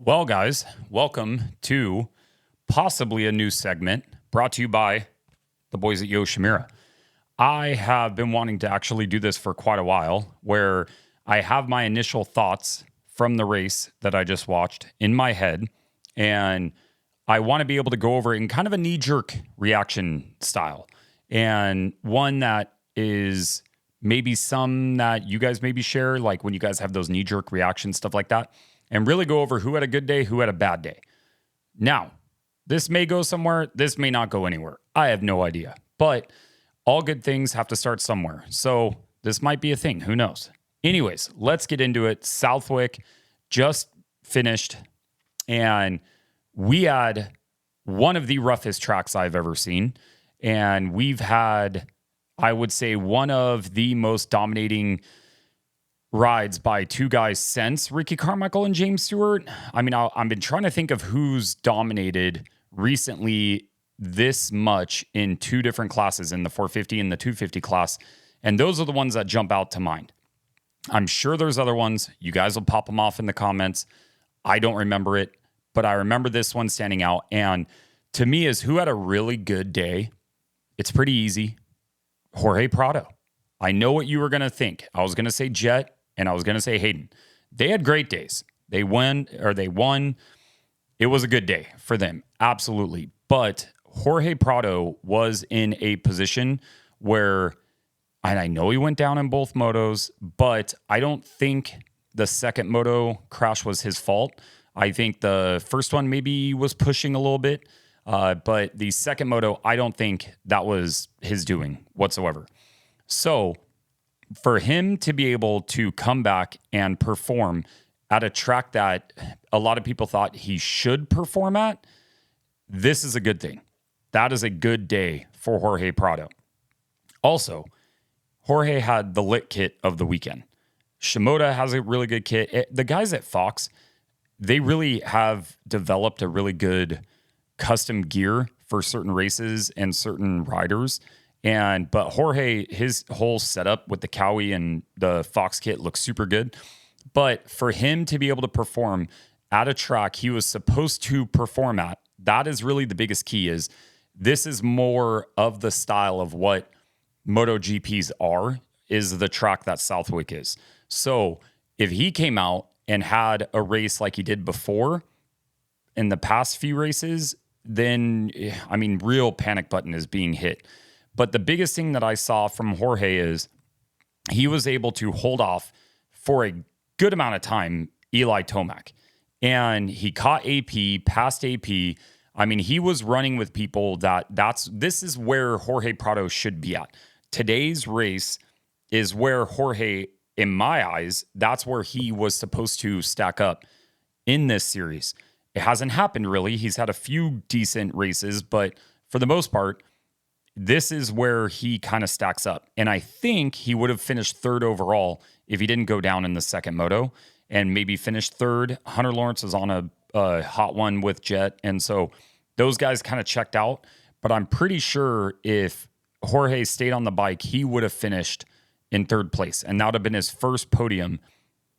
Well, guys, welcome to possibly a new segment brought to you by the boys at Yoshimura. I have been wanting to actually do this for quite a while, where I have my initial thoughts from the race that I just watched in my head, and I want to be able to go over it in kind of a knee-jerk reaction style, and one that is maybe some that you guys maybe share, like when you guys have those knee-jerk reactions, stuff like that, and really go over who had a good day, who had a bad day. Now, this may go somewhere, this may not go anywhere. I have no idea, but all good things have to start somewhere. So this might be a thing, who knows? Anyways, let's get into it. Southwick just finished, and we had one of the roughest tracks I've ever seen. And we've had, I would say, one of the most dominating rides by two guys since Ricky Carmichael and James Stewart. I mean, I've been trying to think of who's dominated recently this much in two different classes, in the 450 and the 250 class. And those are the ones that jump out to mind. I'm sure there's other ones. You guys will pop them off in the comments. I don't remember it, but I remember this one standing out. And to me, is who had a really good day. It's pretty easy. Jorge Prado. I know what you were going to think. I was going to say Jet, and I was going to say Hayden. They had great days. They won. It was a good day for them. Absolutely. But Jorge Prado was in a position where, and I know he went down in both motos, but I don't think the second moto crash was his fault. I think the first one maybe was pushing a little bit, but the second moto, I don't think that was his doing whatsoever. So for him to be able to come back and perform at a track that a lot of people thought he should perform at, this is a good thing. That is a good day for Jorge Prado. Also, Jorge had the lit kit of the weekend. Shimoda has a really good kit. The guys at Fox, they really have developed a really good custom gear for certain races and certain riders. But Jorge, his whole setup with the Cowie and the Fox kit looks super good. But for him to be able to perform at a track he was supposed to perform at, that is really the biggest key. Is this is more of the style of what MotoGPs are, is the track that Southwick is. So if he came out and had a race like he did before in the past few races, then, I mean, real panic button is being hit. But the biggest thing that I saw from Jorge is he was able to hold off for a good amount of time Eli Tomac. And he caught AP, passed AP. I mean, he was running with people this is where Jorge Prado should be at. Today's race is where Jorge, in my eyes, that's where he was supposed to stack up in this series. It hasn't happened really. He's had a few decent races, but for the most part, this is where he kind of stacks up. And I think he would have finished third overall if he didn't go down in the second moto and maybe finished third. Hunter Lawrence was on a hot one with Jet. And so those guys kind of checked out. But I'm pretty sure if Jorge stayed on the bike, he would have finished in third place. And that would have been his first podium,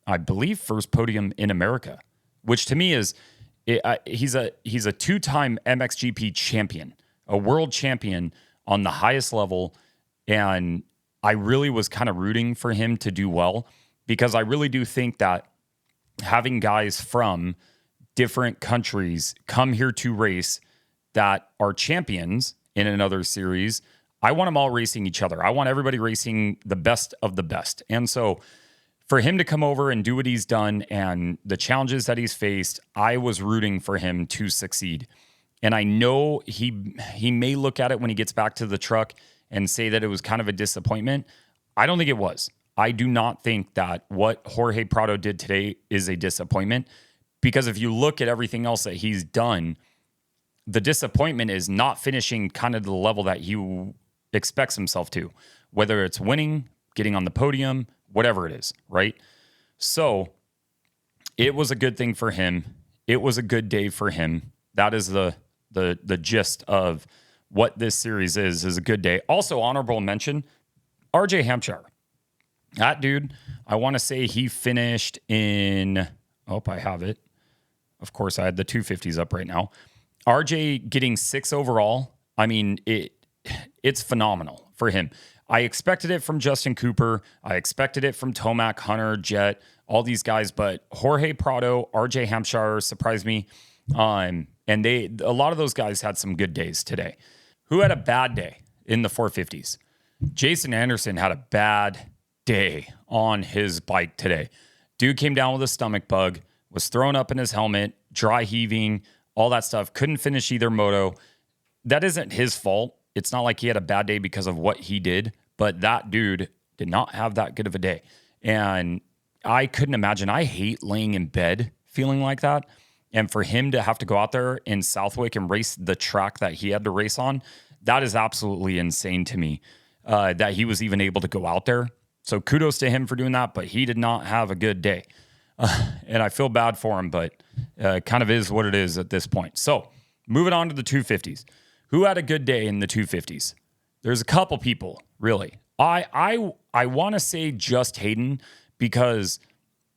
I believe, first podium in America, which to me is, he's a two-time MXGP champion, a world champion on the highest level. And I really was kind of rooting for him to do well, because I really do think that having guys from different countries come here to race that are champions in another series, I want them all racing each other. I want everybody racing the best of the best. And so for him to come over and do what he's done and the challenges that he's faced, I was rooting for him to succeed. And I know he may look at it when he gets back to the truck and say that it was kind of a disappointment. I don't think it was. I do not think that what Jorge Prado did today is a disappointment, because if you look at everything else that he's done, the disappointment is not finishing kind of the level that he expects himself to, whether it's winning, getting on the podium, whatever it is, right? So it was a good thing for him. It was a good day for him. That is the gist of what this series is a good day. Also, honorable mention, RJ Hampshire. That dude, I want to say he finished in, I have it. Of course, I had the 250s up right now. RJ getting 6 overall. I mean, it's phenomenal for him. I expected it from Justin Cooper. I expected it from Tomac, Hunter, Jet, all these guys, but Jorge Prado, RJ Hampshire surprised me. And a lot of those guys had some good days today. Who had a bad day in the 450s? Jason Anderson had a bad day on his bike today. Dude came down with a stomach bug, was thrown up in his helmet, dry heaving, all that stuff. Couldn't finish either moto. That isn't his fault. It's not like he had a bad day because of what he did, but that dude did not have that good of a day. And I couldn't imagine. I hate laying in bed feeling like that. And for him to have to go out there in Southwick and race the track that he had to race on, that is absolutely insane to me, that he was even able to go out there. So kudos to him for doing that, but he did not have a good day. And I feel bad for him, but kind of is what it is at this point. So moving on to the 250s. Who had a good day in the 250s? There's a couple people, really. I want to say just Hayden, because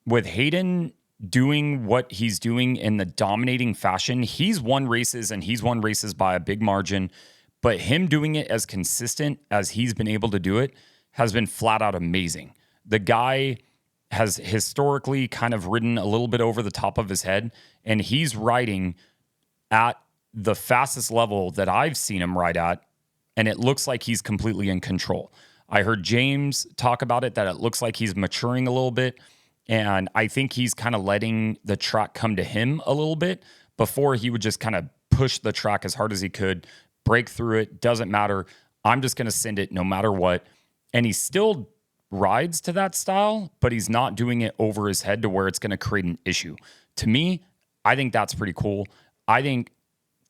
with Hayden doing what he's doing in the dominating fashion, he's won races and he's won races by a big margin, but him doing it as consistent as he's been able to do it has been flat out amazing. The guy has historically kind of ridden a little bit over the top of his head, and he's riding at the fastest level that I've seen him ride at, and it looks like he's completely in control. I heard James talk about it, that it looks like he's maturing a little bit, and I think he's kind of letting the track come to him a little bit. Before, he would just kind of push the track as hard as he could, break through it, doesn't matter. I'm just going to send it no matter what. And he still rides to that style, but he's not doing it over his head to where it's going to create an issue. To me, I think that's pretty cool. I think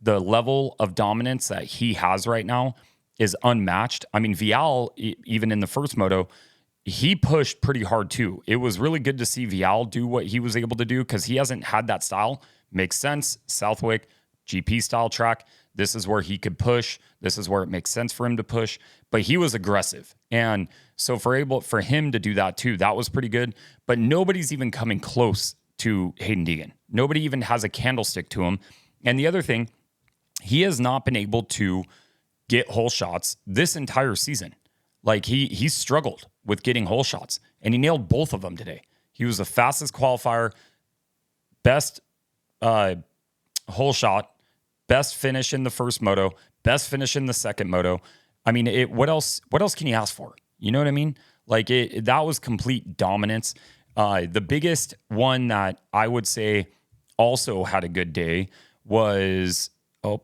the level of dominance that he has right now is unmatched. I mean, Vial, even in the first moto, he pushed pretty hard too. It was really good to see Vial do what he was able to do, because he hasn't had that style. Makes sense. Southwick, GP style track. This is where he could push. This is where it makes sense for him to push. But he was aggressive. And so for him to do that too, that was pretty good. But nobody's even coming close to Hayden Deegan. Nobody even has a candlestick to him. And the other thing, he has not been able to get hole shots this entire season. Like he struggled with getting hole shots, and he nailed both of them today. He was the fastest qualifier, best hole shot, best finish in the first moto, best finish in the second moto. I mean, what else can you ask for? You know what I mean? Like that was complete dominance. The biggest one that I would say also had a good day was,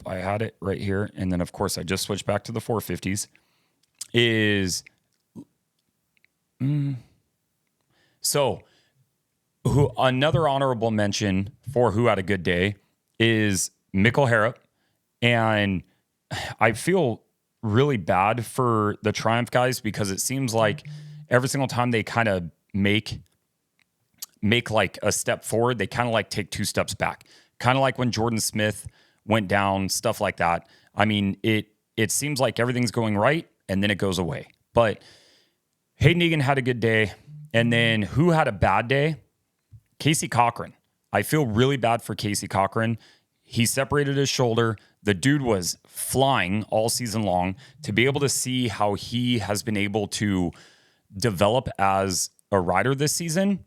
I had it right here. And then, of course, I just switched back to the 450s. Another honorable mention for who had a good day is Mikkel Harrop. And I feel really bad for the Triumph guys, because it seems like every single time they kind of make like a step forward, they kind of like take 2 steps back. Kind of like when Jordan Smith went down, stuff like that. I mean, it seems like everything's going right, and then it goes away. But Hayden Egan had a good day. And then who had a bad day? Casey Cochran. I feel really bad for Casey Cochran. He separated his shoulder. The dude was flying all season long. To be able to see how he has been able to develop as a rider this season,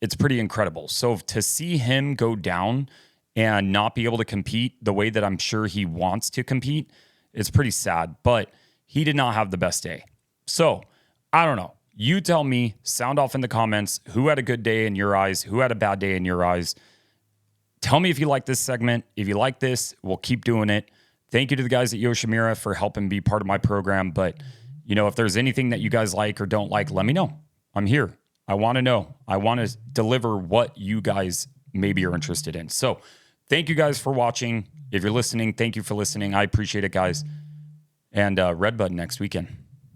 it's pretty incredible. So to see him go down and not be able to compete the way that I'm sure he wants to compete, it's pretty sad. But he did not have the best day. So I don't know. You tell me, sound off in the comments, who had a good day in your eyes, who had a bad day in your eyes. Tell me if you like this segment. If you like this, we'll keep doing it. Thank you to the guys at Yoshimura for helping be part of my program. But, if there's anything that you guys like or don't like, let me know. I'm here. I want to know. I want to deliver what you guys maybe are interested in. So thank you guys for watching. If you're listening, thank you for listening. I appreciate it, guys. And red button next weekend.